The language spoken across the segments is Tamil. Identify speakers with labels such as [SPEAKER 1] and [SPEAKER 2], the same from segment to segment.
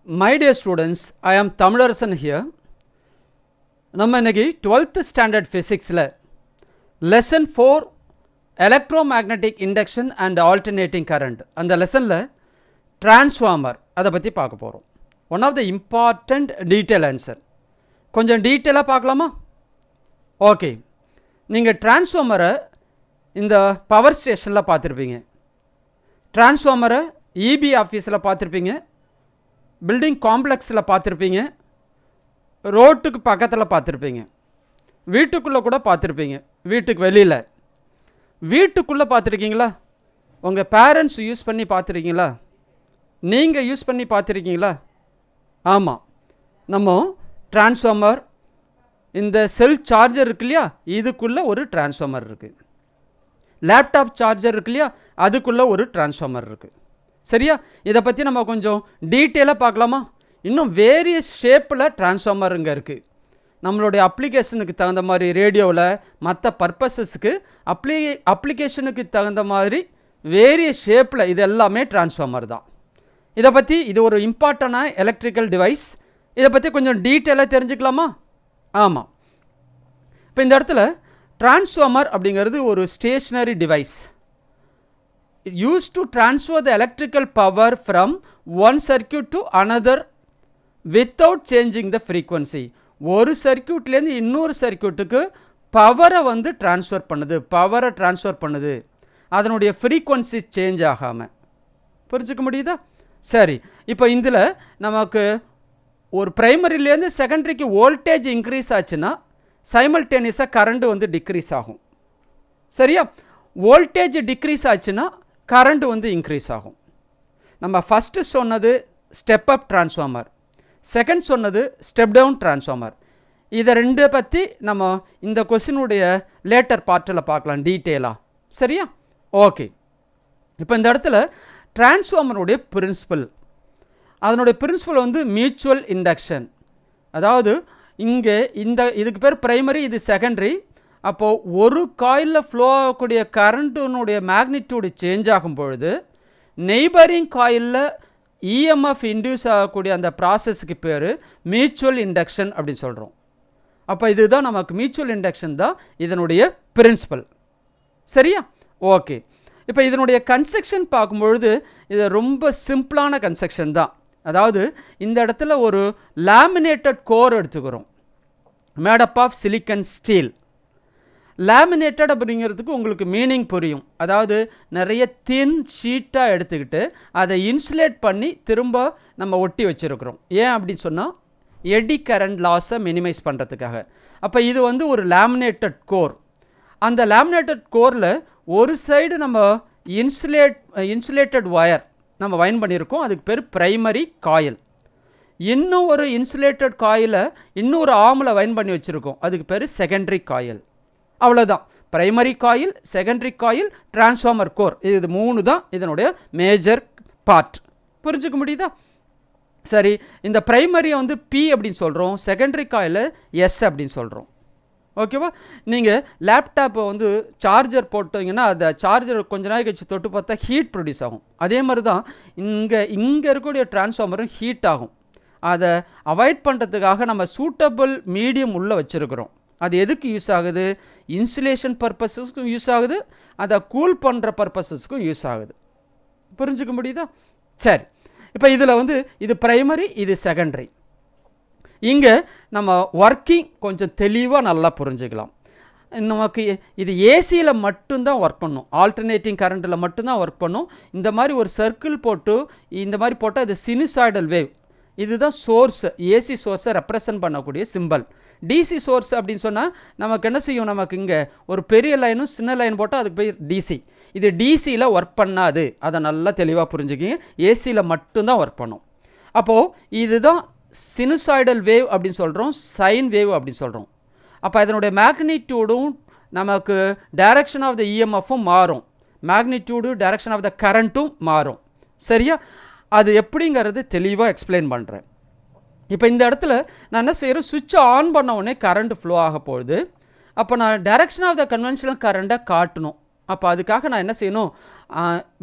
[SPEAKER 1] My dear students, I am Tamilarasan here. நம்ம இன்னைக்கு 12th ஸ்டாண்டர்ட் ஃபிசிக்ஸில் lesson 4 electromagnetic induction and alternating current அந்த லெசனில் டிரான்ஸ்ஃபார்மர் அதை பற்றி பார்க்க போகிறோம். One of the important detail answer. கொஞ்சம் டீட்டெயிலாக பார்க்கலாமா? ஓகே, நீங்கள் டிரான்ஸ்ஃபார்மரை இந்த பவர் ஸ்டேஷனில் பார்த்துருப்பீங்க, டிரான்ஸ்ஃபார்மரை இபி ஆஃபீஸில் பார்த்துருப்பீங்க, பில்டிங் காம்ப்ளெக்ஸில் பார்த்துருப்பீங்க, ரோட்டுக்கு பக்கத்தில் பார்த்துருப்பீங்க, வீட்டுக்குள்ளே கூட பார்த்துருப்பீங்க, வீட்டுக்கு வெளியில். வீட்டுக்குள்ளே பார்த்துருக்கீங்களா? உங்கள் பேரண்ட்ஸ் யூஸ் பண்ணி பார்த்துருக்கீங்களா? நீங்கள் யூஸ் பண்ணி பார்த்துருக்கீங்களா? ஆமாம், நம்ம டிரான்ஸ்ஃபார்மர், இந்த செல் சார்ஜர் இருக்கு இல்லையா, இதுக்குள்ளே ஒரு டிரான்ஸ்ஃபார்மர் இருக்குது. லேப்டாப் சார்ஜர் இருக்கு இல்லையா, அதுக்குள்ளே ஒரு டிரான்ஸ்ஃபார்மர் இருக்குது. சரியா? இதை பற்றி நம்ம கொஞ்சம் டீட்டெயிலாக பார்க்கலாமா? இன்னும் வேரியஸ் ஷேப்பில் டிரான்ஸ்ஃபார்மர் இங்கே இருக்குது. நம்மளுடைய அப்ளிகேஷனுக்கு தகுந்த மாதிரி, ரேடியோவில் மற்ற பர்பஸஸ்க்கு அப்ளிகேஷனுக்கு தகுந்த மாதிரி வேரியஸ் ஷேப்பில் இது எல்லாமே டிரான்ஸ்ஃபார்மர் தான். இதை பற்றி, இது ஒரு இம்பார்ட்டண்டான எலக்ட்ரிக்கல் டிவைஸ். இதை பற்றி கொஞ்சம் டீட்டெயிலாக தெரிஞ்சுக்கலாமா? ஆமாம். இப்போ இந்த இடத்துல டிரான்ஸ்ஃபார்மர் அப்படிங்கிறது ஒரு stationery device. used to transfer the electrical power from one circuit to another without changing the frequency. ஒரு சர்க்யூட்லேருந்து இன்னொரு சர்க்யூட்டுக்கு பவரை வந்து ட்ரான்ஸ்ஃபர் பண்ணுது, அதனுடைய ஃப்ரீக்வன்சி சேஞ்ச் ஆகாமல். புரிஞ்சுக்க முடியுதா? சரி, இப்போ இதில் நமக்கு ஒரு ப்ரைமரிலேருந்து செகண்டரிக்கு வோல்டேஜ் இன்க்ரீஸ் ஆச்சுன்னா சைமல்டேனியஸாக கரண்ட் வந்து டிக்ரீஸ் ஆகும். சரியா? வோல்டேஜ் டிக்ரீஸ் ஆச்சுன்னா கரண்ட் வந்து இன்க்ரீஸ் ஆகும். நம்ம ஃபஸ்ட்டு சொன்னது ஸ்டெப் அப் டிரான்ஸ்ஃபார்மர், செகண்ட் சொன்னது ஸ்டெப் டவுன் டிரான்ஸ்ஃபார்மர். இதை ரெண்டு பற்றி நம்ம இந்த கொஸ்டினுடைய லேட்டர் பார்ட்டில் பார்க்கலாம் டீட்டெயிலாக. சரியா? ஓகே, இப்போ இந்த இடத்துல டிரான்ஸ்ஃபார்மருடைய பிரின்சிபல், அதனுடைய பிரின்சிபல் வந்து மியூச்சுவல் இண்டக்ஷன். அதாவது இங்கே இதுக்கு பேர் ப்ரைமரி, இது செகண்டரி. அப்போது ஒரு காயிலில் ஃப்ளோ ஆகக்கூடிய கரண்ட்டுனுடைய மேக்னிடியூடு சேஞ்ச் ஆகும் பொழுது நெய்பரிங் காயிலில் இஎம்எஃப் இன்டியூஸ் ஆகக்கூடிய அந்த ப்ராசஸுக்கு பேர் மியூச்சுவல் இண்டக்ஷன் அப்படின்னு சொல்கிறோம். அப்போ இதுதான் நமக்கு மியூச்சுவல் இண்டக்ஷன் தான் இதனுடைய பிரின்சிபல். சரியா? ஓகே, இப்போ இதனுடைய கன்ஸ்ட்ரக்ஷன் பார்க்கும்பொழுது இது ரொம்ப சிம்பிளான கன்ஸ்ட்ரக்ஷன் தான். அதாவது இந்த இடத்துல ஒரு லேமினேட்டட் கோர் எடுத்துக்கிறோம், made up of silicon steel. Laminated அப்படிங்கிறதுக்கு உங்களுக்கு மீனிங் புரியும். அதாவது நிறைய தின் ஷீட்டாக எடுத்துக்கிட்டு அதை இன்சுலேட் பண்ணி திரும்ப நம்ம ஒட்டி வச்சுருக்கிறோம். ஏன் அப்படின்னு சொன்னால் எடி கரண்ட் லாஸை மினிமைஸ் பண்ணுறதுக்காக. அப்போ இது வந்து ஒரு லேமினேட்டட் கோர். அந்த லேமினேட்டட் கோரில் ஒரு சைடு நம்ம இன்சுலேட்டட் ஒயர் நம்ம வைன் பண்ணியிருக்கோம், அதுக்கு பேர் ப்ரைமரி காயில். இன்னும் ஒரு இன்சுலேட்டட் காயிலை இன்னொரு ஆமில் வைன் பண்ணி வச்சுருக்கோம், அதுக்கு பேர் செகண்டரி காயில். அவ்வளோதான். Primary coil, secondary coil, transformer core, இது மூணு தான் இதனுடைய மேஜர் பார்ட். புரிஞ்சுக்க முடியுதா? சரி, இந்த ப்ரைமரியை வந்து பி அப்படின்னு சொல்கிறோம், செகண்டரி காயில் எஸ் அப்படின்னு சொல்கிறோம். ஓகேவா? நீங்கள் லேப்டாப்பை வந்து சார்ஜர் போட்டிங்கன்னா அந்த சார்ஜர் கொஞ்ச நாள் கழிச்சு தொட்டு பார்த்தா ஹீட் ப்ரொடியூஸ் ஆகும். அதே மாதிரி தான் இங்கே இருக்கக்கூடிய டிரான்ஸ்ஃபார்மரும் ஹீட் ஆகும். அதை அவாய்ட் பண்ணுறதுக்காக நம்ம சூட்டபிள் மீடியம் உள்ளே வச்சுருக்கிறோம். அது எதுக்கு யூஸ் ஆகுது? இன்சுலேஷன் பர்பஸஸ்க்கும் யூஸ் ஆகுது, அதை கூல் பண்ணுற பர்பஸஸ்க்கும் யூஸ் ஆகுது. புரிஞ்சுக்க முடியுதா? சரி, இப்போ இதில் வந்து இது ப்ரைமரி, இது செகண்டரி. இங்கே நம்ம ஒர்க்கிங் கொஞ்சம் தெளிவாக நல்லா புரிஞ்சுக்கலாம். நமக்கு இது ஏசியில் மட்டும்தான் ஒர்க் பண்ணும், ஆல்டர்னேட்டிங் கரண்ட்டில் மட்டும்தான் ஒர்க் பண்ணும். இந்த மாதிரி ஒரு சர்க்கிள் போட்டு இந்த மாதிரி போட்டால் இது சினுசாய்டல் வேவ். இதுதான் சோர்ஸ், ஏசி சோர்ஸை ரெப்ரசன்ட் பண்ணக்கூடிய சிம்பல். டிசி சோர்ஸ் அப்படின்னு சொன்னால் நமக்கு என்ன செய்யும்? நமக்கு இங்கே ஒரு பெரிய லைனும் சின்ன லைன் போட்டால் அதுக்கு போய் டிசி. இது டிசியில் ஒர்க் பண்ணாது, அதை நல்லா தெளிவாக புரிஞ்சுக்கிங்க. ஏசியில் மட்டும்தான் ஒர்க் பண்ணும். அப்போது இதுதான் சினுசாய்டல் வேவ் அப்படின்னு சொல்கிறோம், சைன் வேவ் அப்படின்னு சொல்கிறோம். அப்போ இதனுடைய மேக்னிடியூடும் நமக்கு டைரக்ஷன் ஆஃப் த இஎம்எஃப்பும் மாறும், மேக்னிடியூடு டைரக்ஷன் ஆஃப் த கரண்ட்டும் மாறும். சரியா? அது எப்படிங்கிறது தெளிவாக எக்ஸ்பிளைன் பண்ணுறேன். இப்போ இந்த இடத்துல நான் என்ன செய்கிறேன்? சுவிட்சை ஆன் பண்ண உடனே கரண்ட் ஃப்ளோ ஆக போகுது. அப்போ நான் டைரக்ஷன் ஆஃப் த கன்வென்ஷனல் கரண்ட்டை காட்டணும். அப்போ அதுக்காக நான் என்ன செய்யணும்?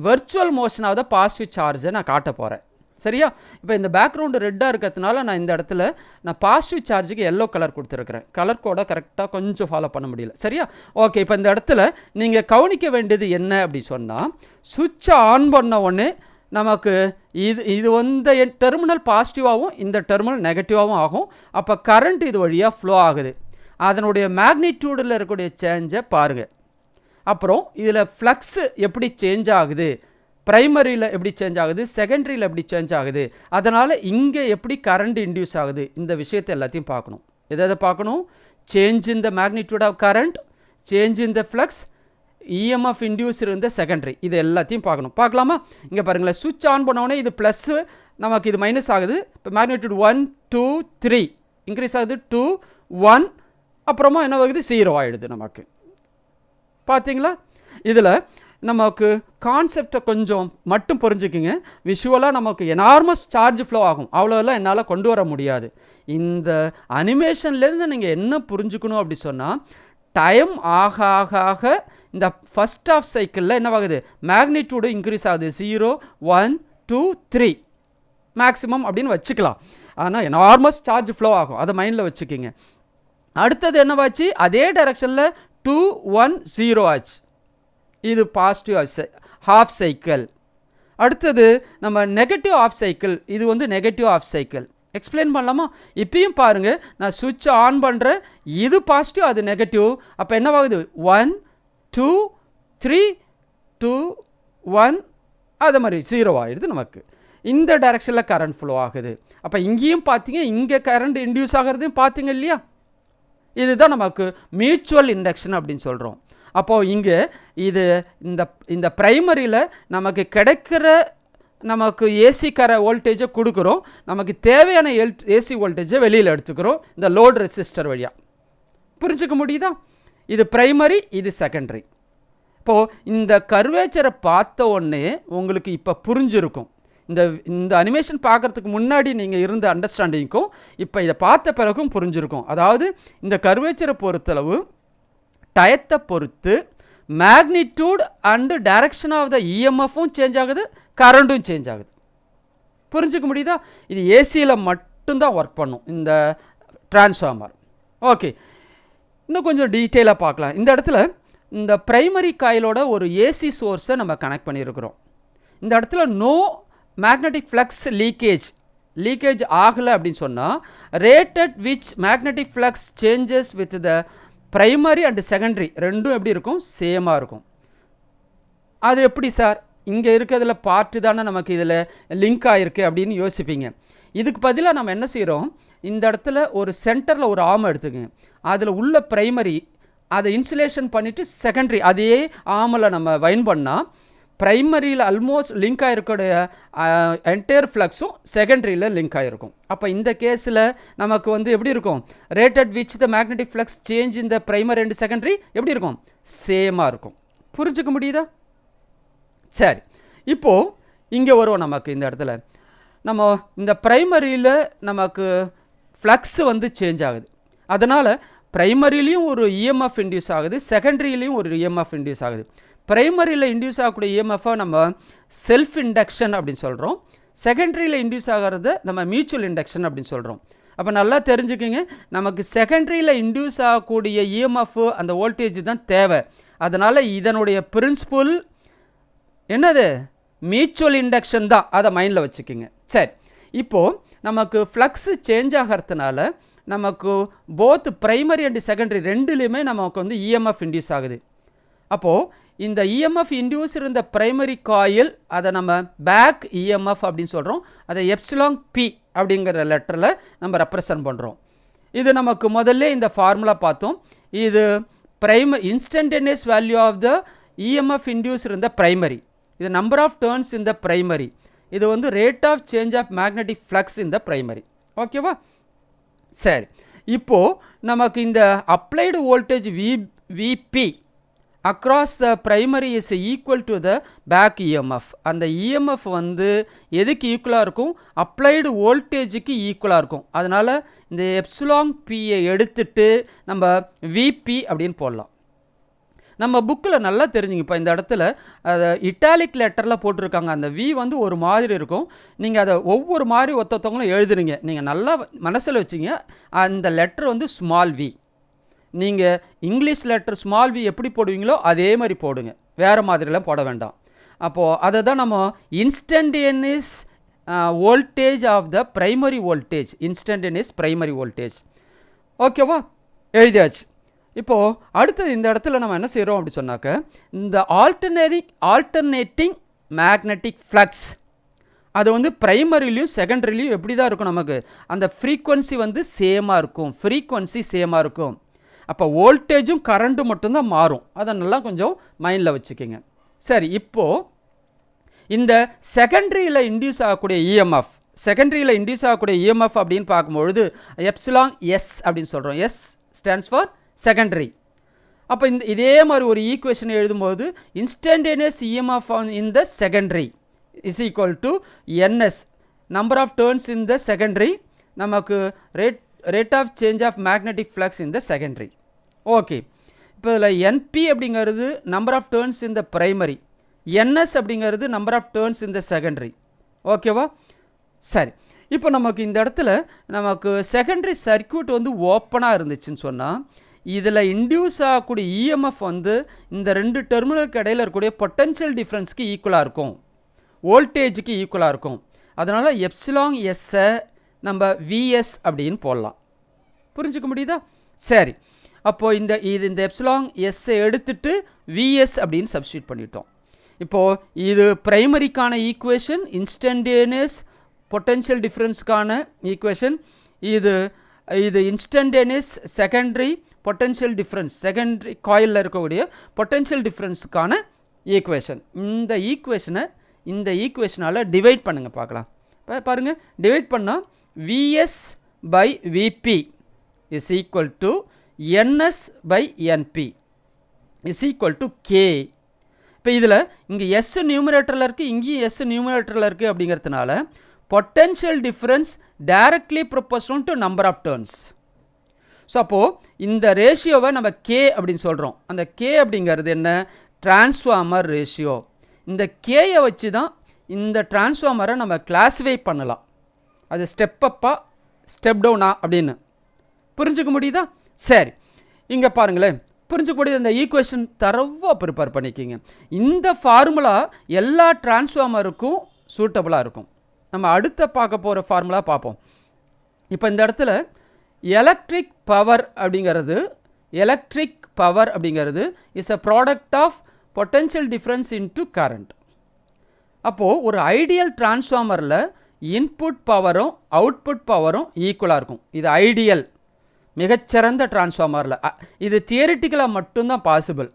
[SPEAKER 1] Virtual motion of the positive சார்ஜை நான் காட்ட போகிறேன். சரியா? இப்போ இந்த பேக்ரவுண்டு ரெட்டாக இருக்கிறதுனால நான் இந்த இடத்துல நான் பாசிட்டிவ் சார்ஜுக்கு எல்லோ கலர் கொடுத்துருக்குறேன். கலர் கோடை கரெக்டாக கொஞ்சம் ஃபாலோ பண்ண முடியல. சரியா? ஓகே, இப்போ இந்த இடத்துல நீங்கள் கவனிக்க வேண்டியது என்ன அப்படி சொன்னால், சுவிட்சை ஆன் பண்ண உடனே நமக்கு இது வந்து டெர்மினல் பாசிட்டிவாகவும் இந்த டெர்மினல் நெகட்டிவாகவும் ஆகும். அப்போ கரண்ட் இது வழியாக ஃப்ளோ ஆகுது. அதனுடைய மேக்னிடியூடில் இருக்கக்கூடிய சேஞ்சை பாருங்கள். அப்புறம் இதில் ஃப்ளக்ஸு எப்படி சேஞ்ச் ஆகுது, ப்ரைமரியில் எப்படி சேஞ்ச் ஆகுது, செகண்டரியில் எப்படி சேஞ்ச் ஆகுது, அதனால் இங்கே எப்படி கரண்ட் இன்டியூஸ் ஆகுது, இந்த விஷயத்தை எல்லாத்தையும் பார்க்கணும். எதை பார்க்கணும்? Change in the magnitude of current, change in the flux, EMF induce இருந்த செகண்டரி, இது எல்லாத்தையும் பார்க்கணும். பார்க்கலாமா? இங்கே பாருங்களேன், சுவிட்ச் ஆன் பண்ணோடனே இது ப்ளஸ்ஸு, நமக்கு இது மைனஸ் ஆகுது. இப்போ மேக்னிடியூட் 1 2 3 இன்க்ரீஸ் ஆகுது, 2 1, அப்புறமா என்ன ஆகுது, 0 ஆகிடுது நமக்கு. பார்த்தீங்களா? இதில் நமக்கு கான்செப்டை கொஞ்சம் மட்டும் புரிஞ்சுக்கிங்க. விஷுவலாக நமக்கு எனார்மஸ் சார்ஜ் ஃப்ளோ ஆகும், அவ்வளோலாம் என்னால் கொண்டு வர முடியாது. இந்த அனிமேஷன்லேருந்து நீங்கள் என்ன புரிஞ்சுக்கணும் அப்படி சொன்னால், டைம் ஆக ஆக ஆக இந்த ஃபஸ்ட் ஆஃப் சைக்கிளில் என்னவாகுது, மேக்னிடியூடு இன்க்ரீஸ் ஆகுது. 0 1 2 3 மேக்ஸிமம் அப்படின்னு வச்சுக்கலாம். ஆனால் எனார்மஸ் சார்ஜ் ஃப்ளோ ஆகும், அதை மைண்டில் வச்சுக்கிங்க. அடுத்தது என்னவாச்சு, அதே டைரக்ஷனில் 2 1 0 ஆச்சு. இது பாசிட்டிவ் ஹாஃப் சைக்கிள். அடுத்தது நம்ம நெகட்டிவ் ஆஃப் சைக்கிள், இது வந்து நெகட்டிவ் ஆஃப் சைக்கிள். எக்ஸ்பிளைன் பண்ணலாமா? இப்பயும் பாருங்கள், நான் சுவிட்சை ஆன் பண்ணுறேன், இது பாசிட்டிவ் அது நெகட்டிவ். அப்போ என்னவாகுது, 1 2 3 2 1 அது மாதிரி 0 ஆகிடுது நமக்கு. இந்த டைரக்ஷனில் கரண்ட் ஃப்ளோ ஆகுது. அப்போ இங்கேயும் பார்த்தீங்க, இங்கே கரண்ட் இன்டியூஸ் ஆகிறதையும் பார்த்தீங்க இல்லையா? இதுதான் நமக்கு மியூச்சுவல் இண்டக்ஷன் அப்படின்னு சொல்கிறோம். அப்போது இங்கே இது இந்த ப்ரைமரியில் நமக்கு கிடைக்கிற நமக்கு ஏசி வோல்டேஜை கொடுக்குறோம், நமக்கு தேவையான ஏசி வோல்டேஜை வெளியில் எடுத்துக்கிறோம் இந்த லோட் ரெசிஸ்டர் வழியாக. புரிஞ்சுக்க முடியுதா? இது ப்ரைமரி, இது செகண்டரி. இப்போது இந்த கர்வேச்சரை பார்த்த உடனே உங்களுக்கு இப்போ புரிஞ்சிருக்கும். இந்த அனிமேஷன் பார்க்குறதுக்கு முன்னாடி நீங்கள் இருந்த அண்டர்ஸ்டாண்டிங்க்கும் இப்போ இதை பார்த்த பிறகும் புரிஞ்சிருக்கும். அதாவது இந்த கர்வேச்சரை பொறுத்தளவு டயத்தை பொறுத்து magnitude and direction of the இஎம்எஃப்பும் சேஞ்ச் ஆகுது, கரண்ட்டும் சேஞ்ச் ஆகுது. புரிஞ்சுக்க முடியுதா? இது ஏசியில் மட்டும்தான் ஒர்க் பண்ணும் இந்த டிரான்ஸ்ஃபார்மர். ஓகே, இன்னும் கொஞ்சம் டீட்டெயிலாக பார்க்கலாம். இந்த இடத்துல இந்த ப்ரைமரி காயிலோட ஒரு ஏசி சோர்ஸை நம்ம கனெக்ட் பண்ணியிருக்கிறோம். இந்த இடத்துல நோ மேக்னெட்டிக் ஃப்ளக்ஸ் லீக்கேஜ் ஆகலை அப்படின்னு சொன்னால், rated which magnetic flux changes with the primary and secondary ரெண்டும் எப்படி இருக்கும், சேமாக இருக்கும். அது எப்படி சார், இங்கே இருக்கிறதுல பார்ட்டு தானே நமக்கு இதில் லிங்க் ஆகிருக்கு அப்படின்னு யோசிப்பீங்க. இதுக்கு பதிலாக நம்ம என்ன செய்கிறோம், இந்த இடத்துல ஒரு சென்டரில் ஒரு ஆம் எடுத்துக்கங்க, அதில் உள்ள ப்ரைமரி அதை இன்சுலேஷன் பண்ணிவிட்டு செகண்டரி அதே ஆமில் நம்ம வைன் பண்ணால் ப்ரைமரியில் ஆல்மோஸ்ட் லிங்க் ஆகிருக்கூடிய என்டையர் ஃப்ளக்ஸும் செகண்டரியில் லிங்க் ஆகிருக்கும். அப்போ இந்த கேஸில் நமக்கு வந்து எப்படி இருக்கும், rated which the magnetic flux change இந்த ப்ரைமரி அண்ட் செகண்டரி எப்படி இருக்கும், சேமாக இருக்கும். புரிஞ்சுக்க முடியுதா? சரி, இப்போது இங்கே வருவோம். நமக்கு இந்த இடத்துல நம்ம இந்த ப்ரைமரியில் நமக்கு ஃப்ளக்ஸ் வந்து சேஞ்ச் ஆகுது. அதனால் ப்ரைமரிலையும் ஒரு இஎம்எஃப் இன்டியூஸ் ஆகுது, செகண்டரியிலையும் ஒரு இஎம்எஃப் இன்டியூஸ் ஆகுது. ப்ரைமரியில் இன்டியூஸ் ஆகக்கூடிய இஎம்எஃப்பை நம்ம செல்ஃப் இண்டக்ஷன் அப்படின்னு சொல்கிறோம், செகண்டரியில் இன்டியூஸ் ஆகிறத நம்ம மியூச்சுவல் இண்டக்ஷன் அப்படின்னு சொல்கிறோம். அப்போ நல்லா தெரிஞ்சுக்கிங்க, நமக்கு செகண்டரியில் இன்டியூஸ் ஆகக்கூடிய இஎம்எஃப் அந்த வோல்டேஜ் தான் தேவை. அதனால் இதனுடைய பிரின்சிபல் என்னது, மியூச்சுவல் இண்டக்ஷன் தான், அதை மைண்டில் வச்சுக்கிங்க. சரி, இப்போது நமக்கு ஃப்ளக்ஸு சேஞ்ச் ஆகிறதுனால நமக்கு போத் ப்ரைமரி அண்ட் செகண்டரி ரெண்டுலேயுமே நமக்கு வந்து இஎம்எஃப் இன்டியூஸ் ஆகுது. அப்போது இந்த இஎம்எஃப் இன்டியூஸ் இருந்த ப்ரைமரி காயில் அதை நம்ம பேக் இஎம்எஃப் அப்படின்னு சொல்கிறோம். அதை எப்சிலான் பி அப்படிங்கிற லெட்டரில் நம்ம ரெப்ரசன்ட் பண்ணுறோம். இது நமக்கு முதல்ல இந்த ஃபார்முலா பார்த்தோம். இது instantaneous value of the EMF induce இருந்த ப்ரைமரி, இது நம்பர் ஆஃப் டர்ன்ஸ் இந்த ப்ரைமரி, இது வந்து rate of change of magnetic flux இந்த ப்ரைமரி. ஓகேவா? சரி, இப்போது நமக்கு இந்த applied voltage VP across the primary is equal to the back EMF. அந்த இஎம்எஃப் வந்து எதுக்கு ஈக்குவலாக இருக்கும், அப்ளைடு வோல்டேஜுக்கு ஈக்குவலாக இருக்கும். அதனால் இந்த எப்சிலான் பியை எடுத்துட்டு நம்ம விபி அப்படின்னு போடலாம். நம்ம புக்கில் நல்லா தெரிஞ்சுங்க. இப்போ இந்த இடத்துல இட்டாலிக் லெட்டரில் போட்டிருக்காங்க. அந்த வி வந்து ஒரு மாதிரி இருக்கும். நீங்கள் அதை ஒவ்வொரு மாதிரி ஒருத்தவங்களும் எழுதுறீங்க. நீங்கள் நல்லா மனசில் வச்சிங்க. அந்த லெட்டர் வந்து ஸ்மால் வி. நீங்கள் இங்கிலீஷ் லெட்டர் ஸ்மால் வி எப்படி போடுவீங்களோ அதே மாதிரி போடுங்க. வேறு மாதிரிலாம் போட வேண்டாம். அப்போது அதை தான் நம்ம instantaneous voltage of the primary voltage, instantaneous primary voltage. ஓகேவா, எழுதியாச்சு. இப்போது அடுத்தது இந்த இடத்துல நம்ம என்ன செய்கிறோம் அப்படி சொன்னாக்க, இந்த ஆல்டர்னேட்டிங் மேக்னெட்டிக் ஃப்ளக்ஸ் அது வந்து ப்ரைமரிலையும் செகண்டரிலையும் எப்படி தான் இருக்கும், நமக்கு அந்த ஃப்ரீக்வன்சி வந்து சேமாக இருக்கும். ஃப்ரீக்வன்சி சேமாக இருக்கும். அப்போ வோல்டேஜும் கரண்ட்டும் மட்டும்தான் மாறும். அதை நல்லா கொஞ்சம் மைண்டில் வச்சுக்கோங்க. சரி, இப்போது இந்த செகண்டரியில் இன்டியூஸ் ஆகக்கூடிய இஎம்எஃப், செகண்டரியில் இன்டியூஸ் ஆகக்கூடிய இஎம்எஃப் அப்படின்னு பார்க்கும்பொழுது எப்சிலான் எஸ் அப்படின்னு சொல்கிறோம். S stands for secondary. அப்போ இதே மாதிரி ஒரு ஈக்குவேஷன் எழுதும்போது instantaneous EMF in the secondary is equal to NS, number of turns in the secondary, நமக்கு rate of change of magnetic flux in the secondary. Okay, இப்போ இதில் என்பி அப்படிங்கிறது number of turns in the primary, NS அப்படிங்கிறது number of turns in the secondary. ஓகேவா, சரி. இப்போ நமக்கு இந்த இடத்துல நமக்கு செகண்டரி சர்க்யூட் வந்து ஓப்பனாக இருந்துச்சுன்னு சொன்னால் இதில் இன்டியூஸ் ஆகக்கூடிய இஎம்எஃப் வந்து இந்த ரெண்டு டெர்மினலுக்கு இடையில் இருக்கக்கூடிய பொட்டன்ஷியல் டிஃப்ரென்ஸ்க்கு ஈக்குவலாக இருக்கும், வோல்டேஜுக்கு ஈக்குவலாக இருக்கும். அதனால் எப்சிலாங் எஸ்ஸை நம்ம விஎஸ் அப்படின்னு போடலாம். புரிஞ்சுக்க முடியுதா? சரி, அப்போது இந்த எப்சிலாங் எஸ்ஸை எடுத்துட்டு விஎஸ் அப்படின்னு சப்ஸ்டியூட் பண்ணிட்டோம். இப்போது இது பிரைமரிக்கான ஈக்குவேஷன், இன்ஸ்டன்டேனியஸ் பொட்டன்ஷியல் டிஃப்ரென்ஸ்க்கான ஈக்குவேஷன். இது instantaneous secondary potential difference, secondary காயிலில் இருக்கக்கூடிய பொட்டன்ஷியல் டிஃப்ரென்ஸுக்கான ஈக்குவேஷன். இந்த ஈக்குவேஷனால் டிவைட் பண்ணுங்கள் பார்க்கலாம். பாருங்கள், டிவைட் பண்ணால் VS by VP is equal to NS by NP is equal to K. இப்போ இதில் இங்கே எஸ் நியூமரேட்டரில் இருக்குது, இங்கேயும் எஸ் நியூமரேட்டரில் இருக்குது. அப்படிங்கிறதுனால potential difference directly proportional to number of turns. So அப்போது இந்த ரேஷியோவை நம்ம கே அப்படின்னு சொல்கிறோம். அந்த கே அப்படிங்கிறது என்ன, டிரான்ஸ்ஃபார்மர் ரேஷியோ. இந்த கேயை வச்சு தான் இந்த டிரான்ஸ்ஃபார்மரை நம்ம கிளாஸிஃபை பண்ணலாம். அது ஸ்டெப் அப்பா ஸ்டெப் டவுனா அப்படின்னு புரிஞ்சுக்க முடியுதா? சரி, இங்கே பாருங்களேன், புரிஞ்சுக்க முடியுது. இந்த ஈக்குவேஷன் தரவாக ப்ரிப்பேர் பண்ணிக்கிங்க. இந்த ஃபார்முலா எல்லா டிரான்ஸ்ஃபார்மருக்கும் சூட்டபுளாக இருக்கும். நம்ம அடுத்த பார்க்க போகிற ஃபார்முலா பார்ப்போம். இப்போ இந்த இடத்துல எலக்ட்ரிக் பவர் அப்படிங்கிறது is a product of potential difference into current. அப்போது ஒரு ஐடியல் டிரான்ஸ்ஃபார்மரில் இன்புட் பவரும் அவுட்புட் பவரும் ஈக்குவலாக இருக்கும். இது ஐடியல், மிகச்சிறந்த டிரான்ஸ்ஃபார்மரில். இது தியரிட்டிக்கலாக மட்டும்தான் பாசிபிள்.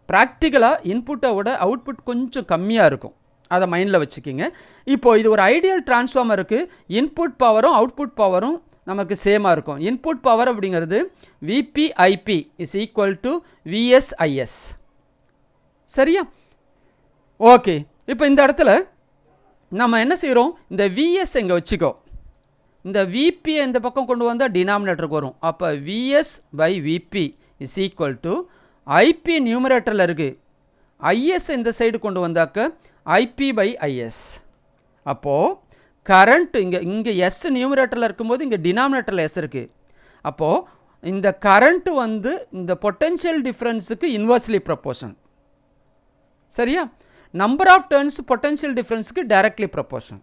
[SPEAKER 1] ப்ராக்டிக்கலாக இன்புட்டை விட அவுட்புட் கொஞ்சம் கம்மியாக இருக்கும். அதை மைண்டில் வச்சுக்கிங்க. இப்போது இது ஒரு ஐடியல் டிரான்ஸ்ஃபார்மருக்கு இன்புட் பவரும் அவுட்புட் பவரும் நமக்கு சேமாக இருக்கும். இன்புட் பவர் அப்படிங்கிறது விபிஐபி இஸ் ஈக்குவல் டு விஎஸ்ஐஎஸ். சரியா? ஓகே, இப்போ இந்த இடத்துல நம்ம என்ன செய்கிறோம், இந்த விஎஸ் இங்கே வச்சுக்கோ, இந்த விபியை இந்த பக்கம் கொண்டு வந்தால் டினாமினேட்டருக்கு வரும். அப்போ VS by VP is equal to IP நியூமரேட்டரில் இருக்குது, ஐஎஸ் இந்த சைடு கொண்டு வந்தாக்க ஐபி பை ஐஎஸ். அப்போது கரண்ட் இங்கே எஸ் நியூமரேட்டரில் இருக்கும்போது இங்கே டினாமினேட்டரில் எஸ் இருக்குது. அப்போது இந்த கரண்ட்டு வந்து இந்த பொட்டன்ஷியல் டிஃப்ரென்ஸுக்கு இன்வெர்ஸ்லி ப்ரொபோர்ஷன். சரியா? நம்பர் ஆஃப் டர்ன்ஸ் பொட்டன்ஷியல் டிஃப்ரென்ஸுக்கு டைரக்ட்லி ப்ரொபோர்ஷன்.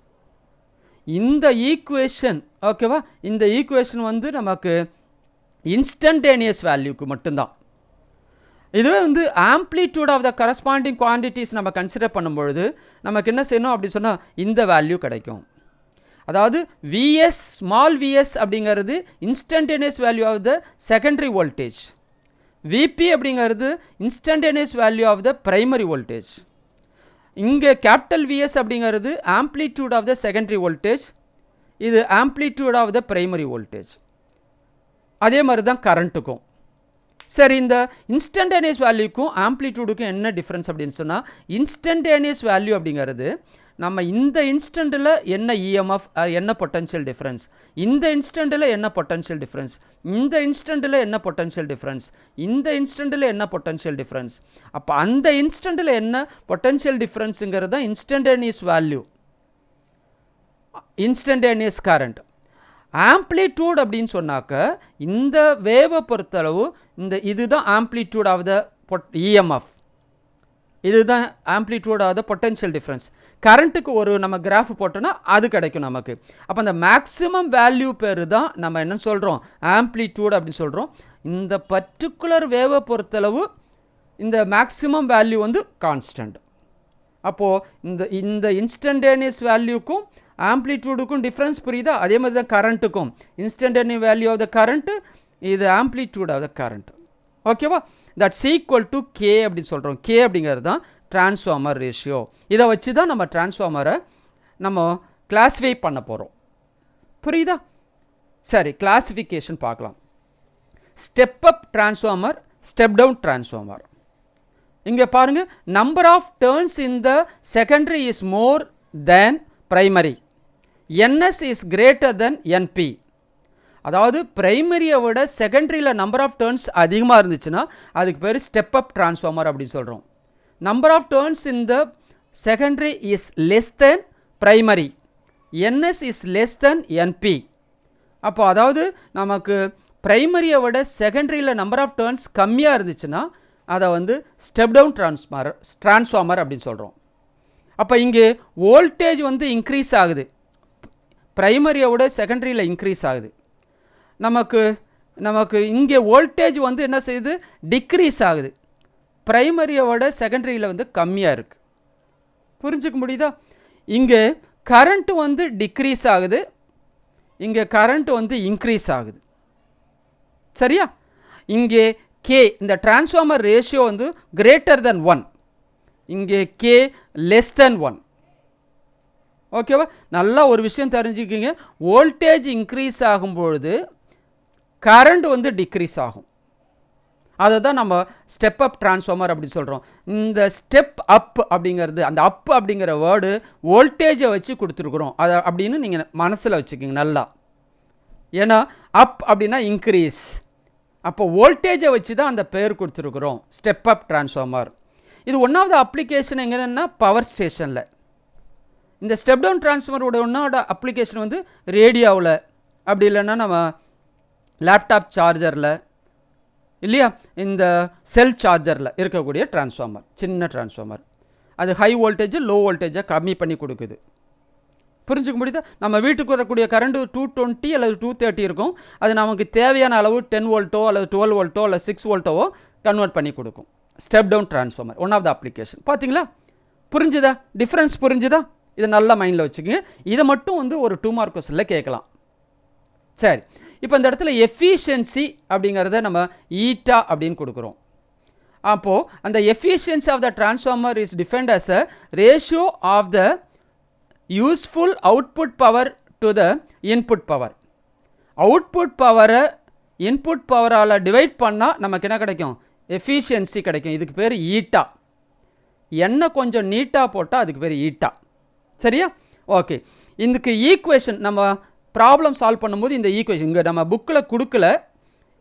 [SPEAKER 1] இந்த ஈக்குவேஷன் ஓகேவா, இந்த ஈக்குவேஷன் வந்து நமக்கு இன்ஸ்டன்டேனியஸ் வேல்யூக்கு மட்டும்தான். இதுவே வந்து amplitude of the corresponding quantities நம்ம கன்சிடர் பண்ணும்பொழுது நமக்கு என்ன செய்யணும் அப்படி சொன்னால் இந்த வேல்யூ கிடைக்கும். அதாவது விஎஸ் ஸ்மால் விஎஸ் அப்படிங்கிறது instantaneous value of the secondary voltage, VP அப்படிங்கிறது instantaneous value of the primary voltage. இங்கே கேபிட்டல் விஎஸ் அப்படிங்கிறது amplitude of the secondary voltage, இது amplitude of the primary voltage. அதே மாதிரி தான் கரண்ட்டுக்கும். சரி, இந்த இன்ஸ்டன்டேனியஸ் வேல்யூக்கும் ஆம்ப்ளிடியூடுக்கும் என்ன டிஃப்ரென்ஸ் அப்படின்னு சொன்னால், இன்ஸ்டன்டேனியஸ் வேல்யூ அப்படிங்கிறது நம்ம இந்த இன்ஸ்டண்ட்டில் என்ன இஎம்எஃப் என்ன பொட்டன்ஷியல் டிஃப்ரென்ஸ், இந்த இன்ஸ்டண்ட்டில் என்ன பொட்டன்ஷியல் டிஃப்ரென்ஸ், இந்த இன்ஸ்டண்ட்டில் என்ன பொட்டன்ஷியல் டிஃப்ரென்ஸ், இந்த இன்ஸ்டண்ட்டில் என்ன பொட்டன்ஷியல் டிஃப்ரென்ஸ். அப்போ அந்த இன்ஸ்டண்ட்டில் என்ன பொட்டன்ஷியல் டிஃப்ரென்ஸுங்கிறது தான் instantaneous value, instantaneous current. Amplitude அப்படின்னு சொன்னாக்க இந்த வேவை பொறுத்தளவு இதுதான் ஆம்ப்ளிடியூட் ஆஃப் த இஎம்எஃப், இதுதான் amplitude of the potential difference. கரண்ட்டுக்கு ஒரு நம்ம கிராஃப் போட்டோன்னா அது கிடைக்கும் நமக்கு. அப்போ அந்த மேக்ஸிமம் வேல்யூ பேர் தான் நம்ம என்ன சொல்கிறோம், ஆம்ப்ளிடியூட் அப்படின்னு சொல்கிறோம். இந்த பர்டிகுலர் வேவை பொறுத்தளவு இந்த மேக்ஸிமம் வேல்யூ வந்து கான்ஸ்டன்ட். அப்போது இந்த இன்ஸ்டன்டேனியஸ் வேல்யூக்கும் ஆம்ப்ளிடியூடுக்கும் டிஃப்ரென்ஸ் புரியுதா? அதே மாதிரி தான் கரண்ட்டுக்கும் instantaneous value of the current, இது ஆம்ப்ளிடியூட் ஆஃப் த கரண்ட். ஓகேவா? தட்ஸ் ஈக்குவல் டு கே அப்படின்னு சொல்கிறோம். கே அப்படிங்கிறது தான் டிரான்ஸ்ஃபார்மர் ரேஷியோ. இதை வச்சு தான் நம்ம டிரான்ஸ்ஃபார்மரை நம்ம கிளாஸிஃபை பண்ண போகிறோம். புரியுதா? சரி, கிளாஸிஃபிகேஷன் பார்க்கலாம். Step up transformer, step down transformer. இங்கே பாருங்கள், number of turns in the secondary is more than primary, NS is greater than NP. அதாவது பிரைமரியை விட செகண்டரியில் நம்பர் ஆஃப் டர்ன்ஸ் அதிகமாக இருந்துச்சுன்னா அதுக்கு பேர் ஸ்டெப் அப் டிரான்ஸ்ஃபார்மர் அப்படின்னு சொல்கிறோம். Number of turns in the secondary is less than primary, NS is less than NP. அப்போ அதாவது நமக்கு பிரைமரியை விட செகண்டரியில் நம்பர் ஆஃப் டர்ன்ஸ் கம்மியாக இருந்துச்சுன்னா அதை வந்து ஸ்டெப் டவுன் டிரான்ஸ்ஃபார்மர் அப்படின்னு சொல்கிறோம். அப்போ இங்கே வோல்டேஜ் வந்து இன்க்ரீஸ் ஆகுது, பிரைமரியை விட செகண்டரியில் இன்க்ரீஸ் ஆகுது. நமக்கு இங்கே வோல்டேஜ் வந்து என்ன செய்யுது, டிக்ரீஸ் ஆகுது, பிரைமரியை விட செகண்டரியில் வந்து கம்மியாக இருக்குது. புரிஞ்சுக்க முடியுதா? இங்கே கரண்ட்டு வந்து டிக்ரீஸ் ஆகுது, இங்கே கரண்ட்டு வந்து இன்க்ரீஸ் ஆகுது. சரியா? இங்கே கே, இந்த டிரான்ஸ்ஃபார்மர் ரேஷியோ வந்து கிரேட்டர் தென் 1, இங்கே கே லெஸ் தென் 1. ஓகேவா? நல்லா ஒரு விஷயம் தெரிஞ்சுக்கிங்க, வோல்டேஜ் இன்க்ரீஸ் ஆகும்பொழுது கரண்ட் வந்து டிக்ரீஸ் ஆகும். அதை தான் நம்ம ஸ்டெப் அப் டிரான்ஸ்ஃபார்மர் அப்படின்னு சொல்கிறோம். இந்த ஸ்டெப் அப் அப்படிங்கிறது, அந்த அப் அப்படிங்கிற வேர்டு வோல்டேஜை வச்சு கொடுத்துருக்குறோம் அதை அப்படின்னு நீங்கள் மனசில் வச்சுக்கிங்க நல்லா. ஏன்னா அப் அப்படின்னா இன்க்ரீஸ், அப்போ வோல்டேஜை வச்சு தான் அந்த பேர் கொடுத்துருக்குறோம் ஸ்டெப் அப் டிரான்ஸ்ஃபார்மர். இது ஒன்றாவது அப்ளிகேஷன் எங்கன்னா பவர் ஸ்டேஷனில். இந்த ஸ்டெப் டவுன் டிரான்ஸ்ஃபார்மரோட ஒன்றாவோட அப்ளிகேஷன் வந்து ரேடியோவில், அப்படி இல்லைன்னா நம்ம லேப்டாப் சார்ஜரில், இல்லையா இந்த செல் சார்ஜரில் இருக்கக்கூடிய டிரான்ஸ்ஃபார்மர், சின்ன டிரான்ஸ்ஃபார்மர். அது ஹை வோல்டேஜ் லோ வோல்டேஜை கம்மி பண்ணி கொடுக்குது. புரிஞ்சுக்க முடியுதா? நம்ம வீட்டுக்கு வரக்கூடிய கரண்ட்டு 220 அல்லது 230 இருக்கும். அது நமக்கு தேவையான அளவு 10 வோல்ட்டோ அல்லது 12 வோல்ட்டோ அல்லது 6 வோல்ட்டோவோ கன்வெர்ட் பண்ணி கொடுக்கும். Step down transformer one of the application. பார்த்தீங்களா? புரிஞ்சுதா? டிஃப்ரென்ஸ் புரிஞ்சுதா? இதை நல்லா மைண்டில் வச்சுக்கோங்க. இதை மட்டும் வந்து ஒரு 2 மார்க் கொஸ்டினில் கேட்கலாம். சரி, இப்போ இந்த இடத்துல எஃபிஷியன்சி அப்படிங்கிறத நம்ம ஈட்டா அப்படின்னு கொடுக்குறோம். அப்போது அந்த efficiency of the transformer is defined as a ratio of the useful output power to the input power. Output பவரை இன்புட் பவரால் டிவைட் பண்ணால் நமக்கு என்ன கிடைக்கும்? எஃபிஷியன்சி கிடைக்கும். இதுக்கு பேர் ஈட்டா. என்ன கொஞ்சம் நீட்டாக போட்டால் அதுக்கு பேர் ஈட்டா. சரியா? ஓகே, இதுக்கு ஈக்குவேஷன் நம்ம ப்ராப்ளம் சால்வ் பண்ணும்போது இந்த ஈக்குவேஷன் இங்கே நம்ம புக்கில் கொடுக்கல,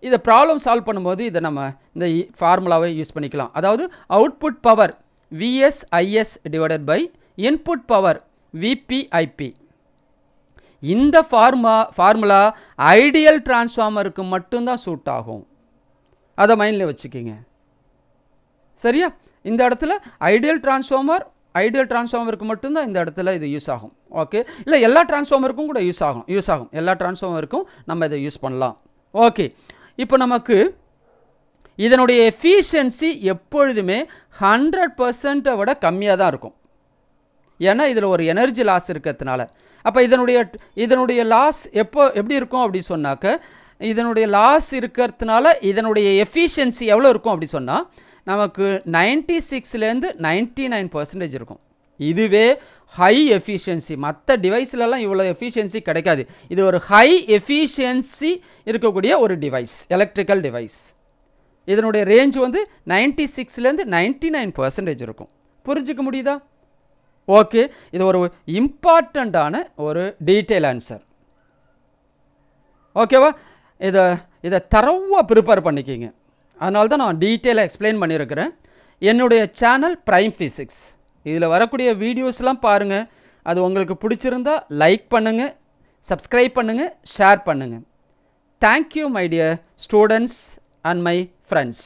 [SPEAKER 1] இதை ப்ராப்ளம் சால்வ் பண்ணும்போது இதை நம்ம இந்த ஃபார்முலாவை யூஸ் பண்ணிக்கலாம். அதாவது output power VS/IS divided by input power VP/IP. இந்த ஃபார்முலா ஐடியல் டிரான்ஸ்ஃபார்மருக்கு மட்டும்தான் சூட் ஆகும். அதை மைண்டில் வச்சுக்கிங்க. சரியா? இந்த இடத்துல ஐடியல் டிரான்ஸ்ஃபார்மருக்கு மட்டும்தான் இந்த இடத்துல இது யூஸ் ஆகும். ஓகே, இல்லை எல்லா டிரான்ஸ்ஃபார்மருக்கும் கூட யூஸ் ஆகும். எல்லா டிரான்ஸ்ஃபார்மருக்கும் நம்ம இதை யூஸ் பண்ணலாம். ஓகே, இப்போ நமக்கு இதனுடைய எஃபிஷியன்சி எப்பொழுதுமே 100% விட கம்மியாக தான் இருக்கும். ஏன்னா இதில் ஒரு எனர்ஜி லாஸ் இருக்கிறதுனால. அப்போ இதனுடைய லாஸ் எப்படி இருக்கும் அப்படி சொன்னாக்க, இதனுடைய லாஸ் இருக்கிறதுனால இதனுடைய எஃபிஷியன்சி எவ்வளோ இருக்கும் அப்படி சொன்னால் நமக்கு 96லேருந்து 99% இருக்கும். இதுவே ஹை எஃபிஷியன்சி. மற்ற டிவைஸ்லலாம் இவ்வளோ எஃபிஷியன்சி கிடைக்காது. இது ஒரு ஹை எஃபிஷியன்சி இருக்கக்கூடிய ஒரு டிவைஸ், எலக்ட்ரிக்கல் டிவைஸ். இதனுடைய ரேஞ்ச் வந்து 96லேருந்து 99% இருக்கும். புரிஞ்சுக்க முடியுதா? ஓகே, இது ஒரு இம்பார்ட்டண்ட்டான ஒரு டீட்டெயில் ஆன்சர். ஓகேவா? இதை தரவாக ப்ரிப்பேர் பண்ணிக்கிங்க. அதனால தான் நான் டீட்டெயிலாக எக்ஸ்பிளைன் பண்ணியிருக்கிறேன். என்னுடைய சேனல் பிரைம் ஃபிசிக்ஸ், இதில் வரக்கூடிய வீடியோஸ்லாம் பாருங்கள். அது உங்களுக்கு பிடிச்சிருந்தால் லைக் பண்ணுங்கள், சப்ஸ்கிரைப் பண்ணுங்கள், ஷேர் பண்ணுங்கள். Thank you my dear students and my friends.